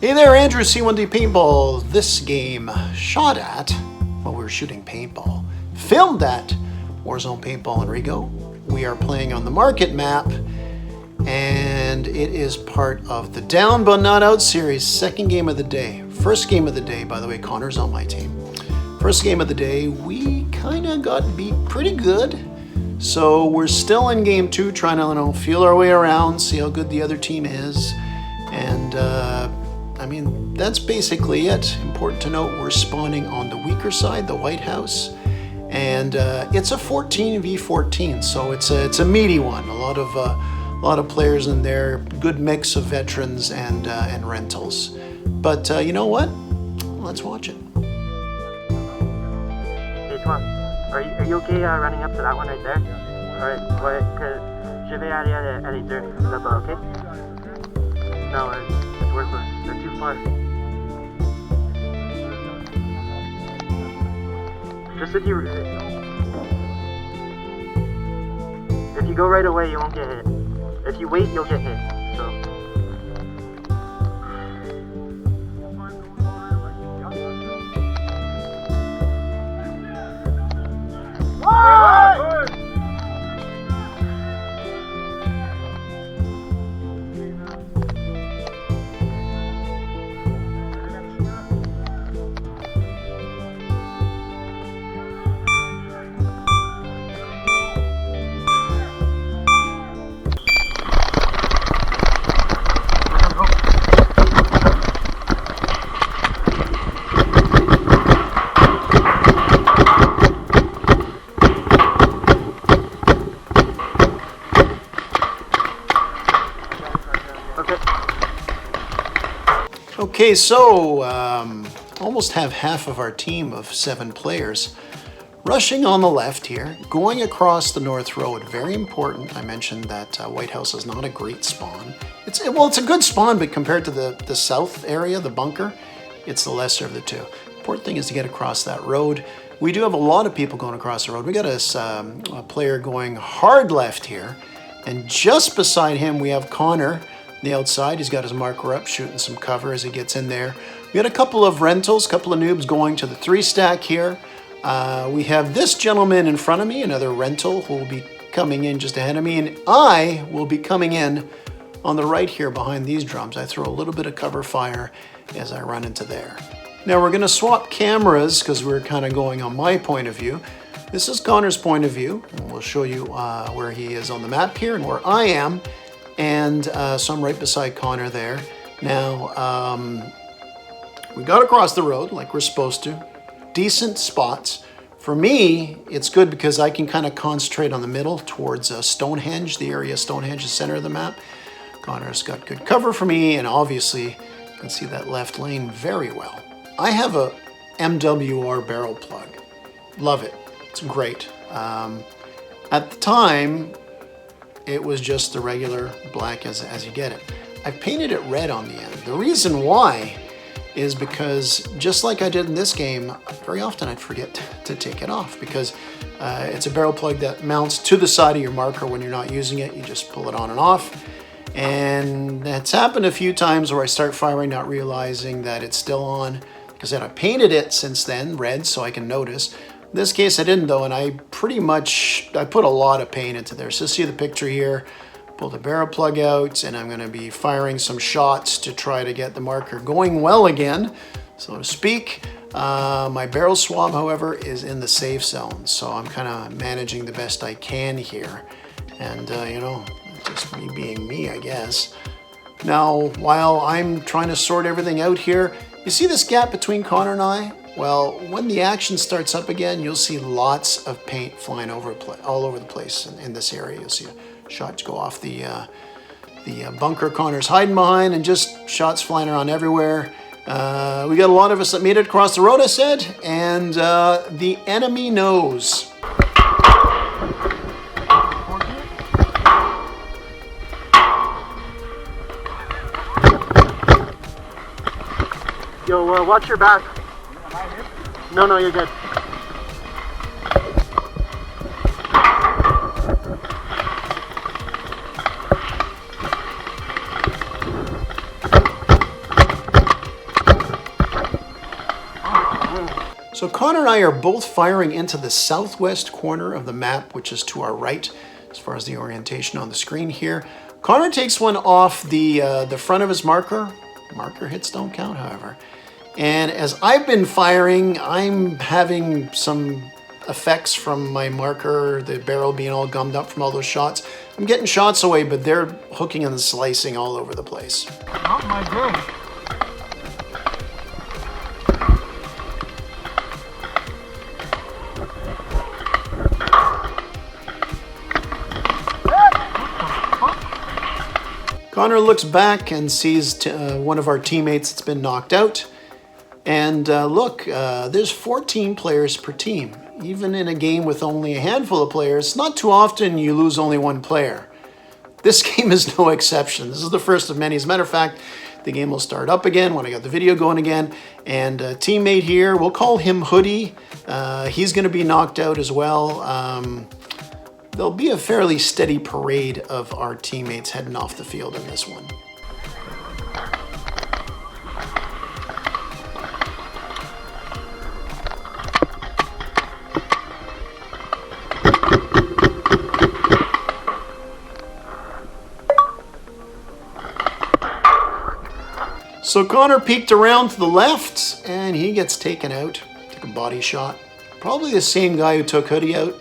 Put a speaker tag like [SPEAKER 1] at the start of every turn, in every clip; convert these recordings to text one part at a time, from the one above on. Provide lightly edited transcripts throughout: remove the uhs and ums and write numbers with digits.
[SPEAKER 1] Hey there, Andrew, C1D Paintball. This game shot at, while we were shooting paintball, filmed at Warzone Paintball in Rigo. We are playing on the market map, and it is part of the Down But Not Out series, second game of the day. First game of the day, by the way, Connor's on my team. First game of the day, we kind of got beat pretty good. So we're still in game two, trying to feel our way around, see how good the other team is. And I mean, that's basically it. Important to note, we're spawning on the weaker side, the White House. And it's a 14v14, so it's a meaty one. A lot of players in there, good mix of veterans and rentals. But you know what? Let's watch it.
[SPEAKER 2] Hey, Tom, are you okay running up to that one right there? Alright, because je vais aller à les deux là-bas, okay? No, it's worthless. They're too far. Just if you go right away, you won't get hit. If you wait, you'll get hit. So.
[SPEAKER 1] Okay, so almost have half of our team of 7 players rushing on the left here, going across the North Road. Very important. I mentioned that White House is not a great spawn. It's a good spawn, but compared to the south area, the bunker, it's the lesser of the two. Important thing is to get across that road. We do have a lot of people going across the road. We got a player going hard left here, and just beside him we have Connor. The outside, he's got his marker up, shooting some cover as he gets in there. We got a couple of rentals, a couple of noobs going to the 3 stack here. We have this gentleman in front of me, another rental who will be coming in just ahead of me, and I will be coming in on the right here behind these drums. I throw a little bit of cover fire as I run into there. Now we're going to swap cameras because we're kind of going on my point of view. This is Connor's point of view, and we'll show you where he is on the map here and where I am. And so I'm right beside Connor there. Now, we got across the road like we're supposed to. Decent spots. For me, it's good because I can kind of concentrate on the middle towards Stonehenge, the area Stonehenge, the center of the map. Connor's got good cover for me, and obviously you can see that left lane very well. I have a MWR barrel plug. Love it. It's great. At the time, it was just the regular black as you get it. I painted it red on the end. The reason why is because just like I did in this game, very often I'd forget to take it off because it's a barrel plug that mounts to the side of your marker when you're not using it. You just pull it on and off. And it's happened a few times where I start firing not realizing that it's still on because I painted it since then red so I can notice. In this case I didn't though, and I put a lot of paint into there. So see the picture here, pull the barrel plug out, and I'm gonna be firing some shots to try to get the marker going well again, so to speak. My barrel swab, however, is in the safe zone, so I'm kind of managing the best I can here. And just me being me, I guess. Now, while I'm trying to sort everything out here, you see this gap between Connor and I? Well, when the action starts up again, you'll see lots of paint flying all over the place in this area. You'll see shots go off the bunker Connor's hiding behind, and just shots flying around everywhere. We got a lot of us that made it across the road, I said, and the enemy knows.
[SPEAKER 2] Yo, watch your back. No, you're good.
[SPEAKER 1] So Connor and I are both firing into the southwest corner of the map, which is to our right, as far as the orientation on the screen here. Connor takes one off the front of his marker. Marker hits don't count, however. And as I've been firing, I'm having some effects from my marker, the barrel being all gummed up from all those shots. I'm getting shots away, but they're hooking and slicing all over the place.
[SPEAKER 3] Not my day.
[SPEAKER 1] Connor looks back and sees one of our teammates that's been knocked out. And look, there's 14 players per team. Even in a game with only a handful of players, not too often you lose only one player. This game is no exception. This is the first of many. As a matter of fact, the game will start up again when I got the video going again. And a teammate here, we'll call him Hoodie. He's going to be knocked out as well. There'll be a fairly steady parade of our teammates heading off the field in this one. So Connor peeked around to the left and he gets taken out. Took a body shot. Probably the same guy who took Hoodie out.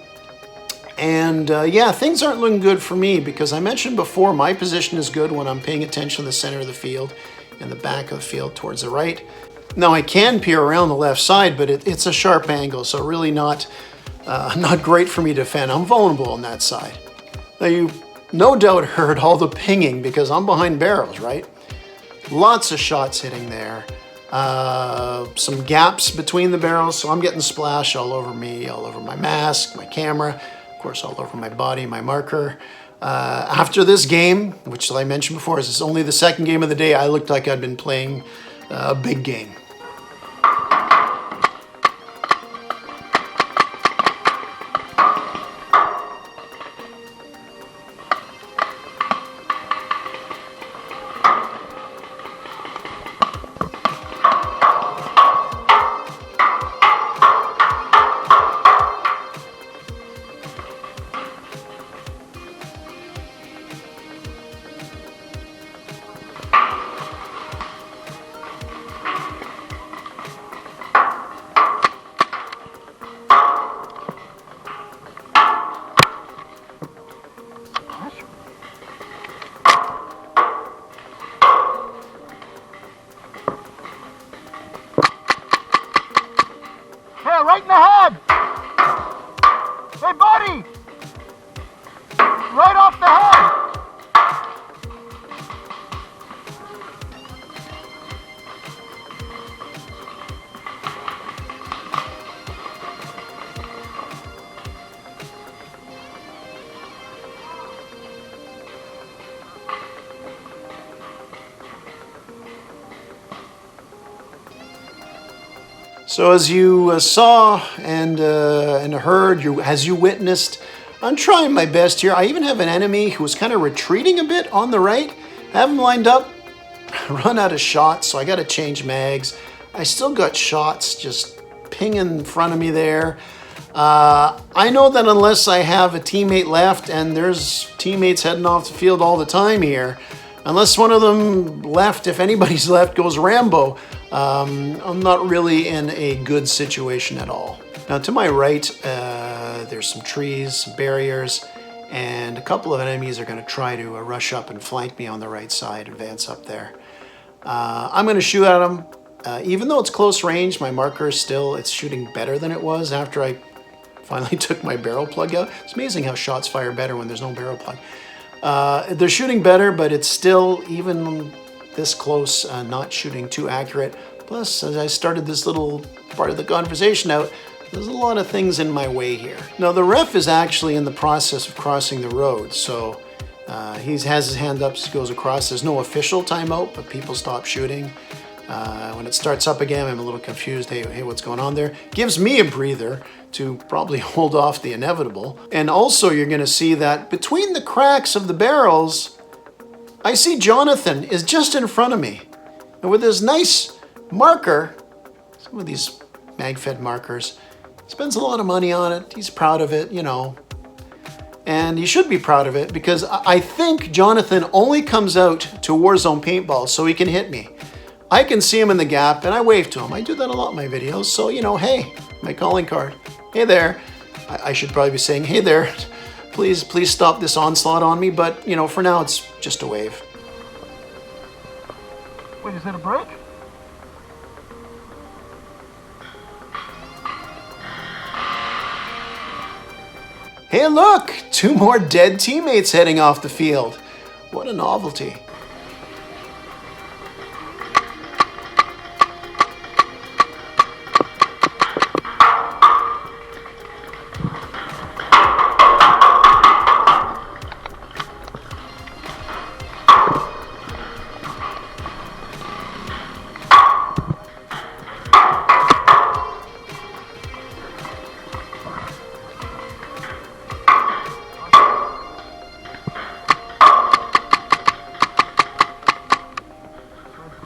[SPEAKER 1] And yeah, things aren't looking good for me because I mentioned before my position is good when I'm paying attention to the center of the field and the back of the field towards the right. Now I can peer around the left side, but it's a sharp angle, so really not great for me to defend. I'm vulnerable on that side. Now you no doubt heard all the pinging because I'm behind barrels, right? Lots of shots hitting there. Some gaps between the barrels, so I'm getting splash all over me, all over my mask, my camera, of course all over my body, my marker. After this game, which I mentioned before, this is only the second game of the day, I looked like I'd been playing a big game.
[SPEAKER 3] Right in the head! Hey, buddy! Right off the head!
[SPEAKER 1] So as you saw and heard, as you witnessed, I'm trying my best here. I even have an enemy who was kind of retreating a bit on the right. I have him lined up, run out of shots, so I got to change mags. I still got shots just pinging in front of me there. I know that unless I have a teammate left, and there's teammates heading off the field all the time here, unless one of them left, if anybody's left, goes Rambo, I'm not really in a good situation at all. Now to my right, there's some trees, some barriers, and a couple of enemies are going to try to rush up and flank me on the right side, advance up there. I'm going to shoot at them. Even though it's close range, my marker it's shooting better than it was after I finally took my barrel plug out. It's amazing how shots fire better when there's no barrel plug. They're shooting better, but it's still, even this close, not shooting too accurate. Plus, as I started this little part of the conversation out, there's a lot of things in my way here. Now, the ref is actually in the process of crossing the road, so he has his hand up as he goes across. There's no official timeout, but people stop shooting. When it starts up again, I'm a little confused. Hey, what's going on there? Gives me a breather to probably hold off the inevitable. And also, you're going to see that between the cracks of the barrels, I see Jonathan is just in front of me. And with his nice marker, some of these mag-fed markers. Spends a lot of money on it. He's proud of it, you know. And he should be proud of it because I think Jonathan only comes out to Warzone Paintball so he can hit me. I can see him in the gap and I wave to him. I do that a lot in my videos. So, you know, hey, my calling card. Hey there. I should probably be saying, hey there. Please stop this onslaught on me. But, you know, for now, it's just a wave.
[SPEAKER 3] Wait, is that a break?
[SPEAKER 1] Hey, look! 2 more dead teammates heading off the field. What a novelty.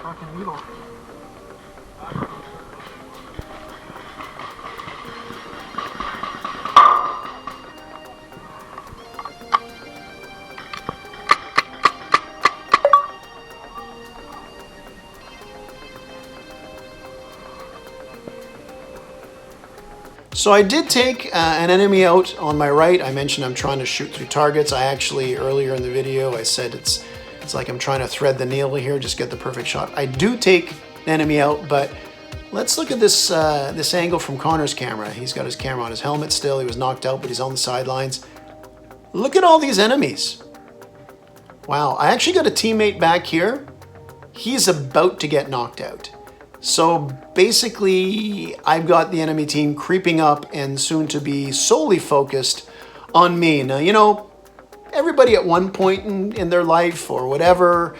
[SPEAKER 3] Fucking needle.
[SPEAKER 1] So I did take an enemy out on my right. I mentioned I'm trying to shoot through targets. I actually, earlier in the video, I said it's like I'm trying to thread the needle here, just get the perfect shot. I do take an enemy out, but let's look at this this angle from Connor's camera. He's got his camera on his helmet still. He was knocked out, but he's on the sidelines. Look at all these enemies. Wow, I actually got a teammate back here. He's about to get knocked out. So basically, I've got the enemy team creeping up and soon to be solely focused on me. Now, you know, everybody at one point in their life or whatever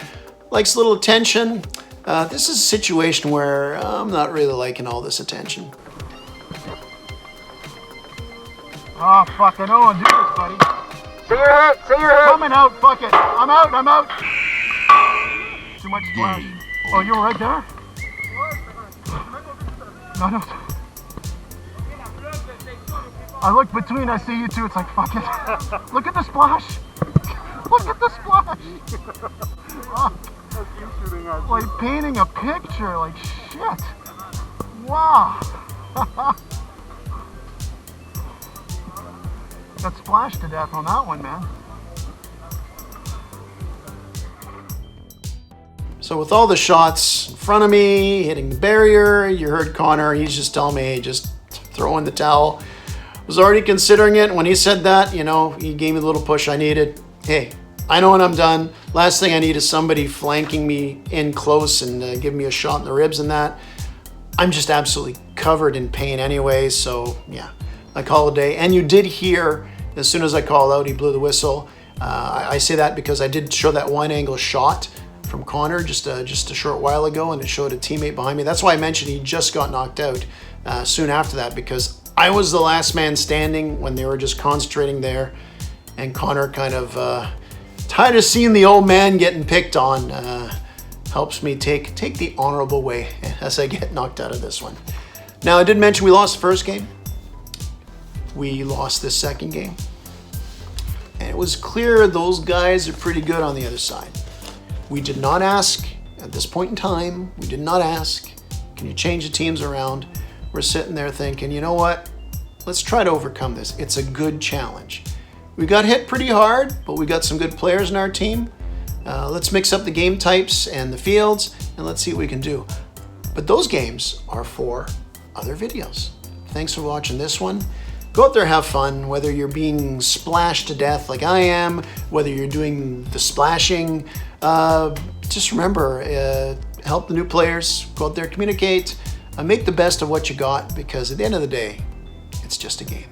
[SPEAKER 1] likes a little attention. This is a situation where I'm not really liking all this attention.
[SPEAKER 3] Oh, fuck, I don't want to do this, buddy.
[SPEAKER 2] Say your hit! Say your hit!
[SPEAKER 3] Coming out, fuck it. I'm out. Too much splash. Oh, you were right there? No. I look between, I see you two, it's like, fuck it. Look at the splash. Look at the splash. Oh, like painting a picture, like shit. Wow. Got splashed to death on that one, man.
[SPEAKER 1] So with all the shots in front of me, hitting the barrier, you heard Connor, he's just telling me, just throw in the towel. Was already considering it. When he said that, you know, he gave me the little push I needed. Hey, I know when I'm done. Last thing I need is somebody flanking me in close and giving me a shot in the ribs and that. I'm just absolutely covered in pain anyway, so yeah, I call it a day. And you did hear, as soon as I called out, he blew the whistle. I say that because I did show that wide angle shot from Connor just a short while ago, and it showed a teammate behind me. That's why I mentioned he just got knocked out soon after that, because I was the last man standing when they were just concentrating there, and Connor kind of tired of seeing the old man getting picked on. Helps me take the honorable way as I get knocked out of this one. Now, I did mention we lost the first game. We lost this second game. And it was clear those guys are pretty good on the other side. We did not ask, at this point in time, we did not ask, can you change the teams around? We're sitting there thinking, you know what? Let's try to overcome this. It's a good challenge. We got hit pretty hard, but we got some good players in our team. Let's mix up the game types and the fields, and let's see what we can do. But those games are for other videos. Thanks for watching this one. Go out there, have fun, whether you're being splashed to death like I am, whether you're doing the splashing. Just remember, help the new players, go out there, communicate, make the best of what you got, because at the end of the day, it's just a game.